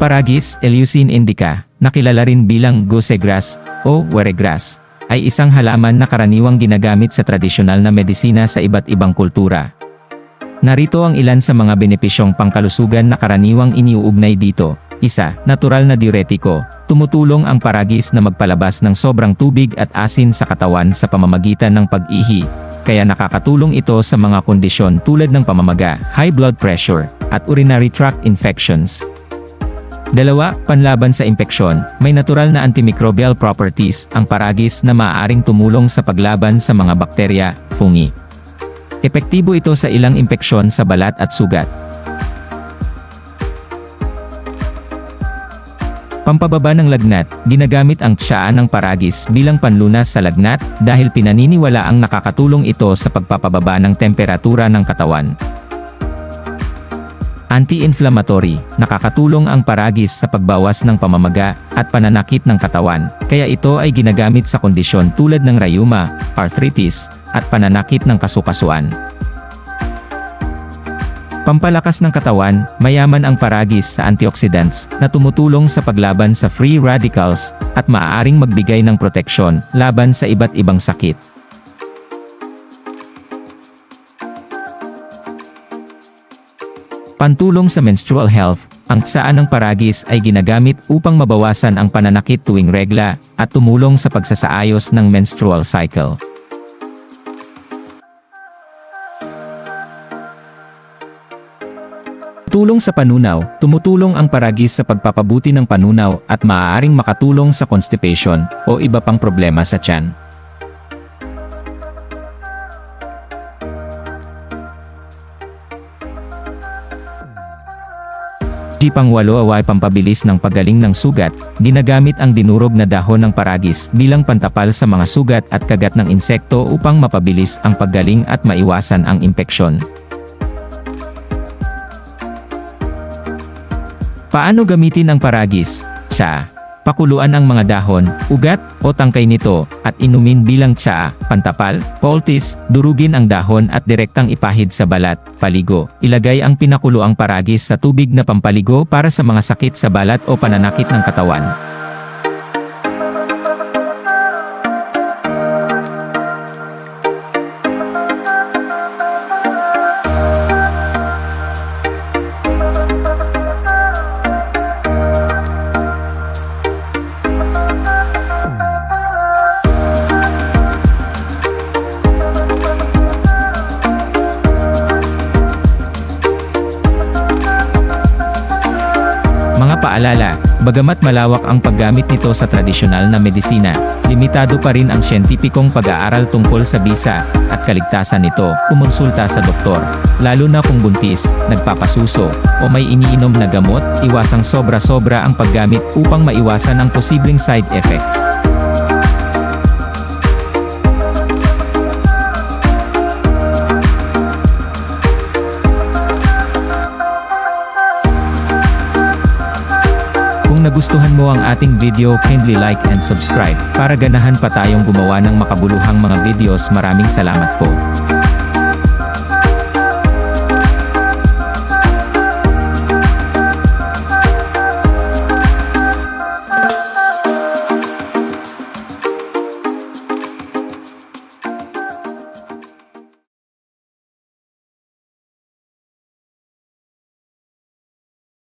Paragis, Eleusine indica, na kilala rin bilang goose grass o weregrass, ay isang halaman na karaniwang ginagamit sa tradisyonal na medisina sa iba't ibang kultura. Narito ang ilan sa mga benepisyong pangkalusugan na karaniwang iniuugnay dito. 1. Natural na diuretiko. Tumutulong ang paragis na magpalabas ng sobrang tubig at asin sa katawan sa pamamagitan ng pag-ihi, kaya nakakatulong ito sa mga kondisyon tulad ng pamamaga, high blood pressure, at urinary tract infections. 2. Panlaban sa impeksyon. May natural na antimicrobial properties ang paragis na maaaring tumulong sa paglaban sa mga bakterya, fungi. Epektibo ito sa ilang impeksyon sa balat at sugat. Pampababa ng lagnat. Ginagamit ang tsaa ng paragis bilang panlunas sa lagnat dahil pinaniniwalaang nakakatulong ito sa pagpapababa ng temperatura ng katawan. Anti-inflammatory. Nakakatulong ang paragis sa pagbawas ng pamamaga at pananakit ng katawan, kaya ito ay ginagamit sa kondisyon tulad ng rheuma, arthritis, at pananakit ng kasukasuan. Pampalakas ng katawan. Mayaman ang paragis sa antioxidants na tumutulong sa paglaban sa free radicals at maaaring magbigay ng proteksyon laban sa iba't ibang sakit. Pantulong sa menstrual health. Ang tsaa ng paragis ay ginagamit upang mabawasan ang pananakit tuwing regla at tumulong sa pagsasaayos ng menstrual cycle. Tulong sa panunaw. Tumutulong ang paragis sa pagpapabuti ng panunaw at maaaring makatulong sa constipation o iba pang problema sa tiyan. Pang-8 ay pampabilis ng paggaling ng sugat. Ginagamit ang dinurog na dahon ng paragis bilang pantapal sa mga sugat at kagat ng insekto upang mapabilis ang paggaling at maiwasan ang impeksyon. Paano gamitin ang paragis? Sa pakuluan ang mga dahon, ugat, o tangkay nito, at inumin bilang tsaa, pantapal, poultice. Durugin ang dahon at direktang ipahid sa balat, paligo. Ilagay ang pinakuluang paragis sa tubig na pampaligo para sa mga sakit sa balat o pananakit ng katawan. Mga paalala, bagamat malawak ang paggamit nito sa tradisyonal na medisina, limitado pa rin ang siyentipikong pag-aaral tungkol sa bisa at kaligtasan nito. Kumonsulta sa doktor, lalo na kung buntis, nagpapasuso, o may iniinom na gamot. Iwasang sobra-sobra ang paggamit upang maiwasan ang posibleng side effects. Kung nagustuhan mo ang ating video, kindly like and subscribe para ganahan pa tayong gumawa ng makabuluhang mga videos. Maraming salamat po.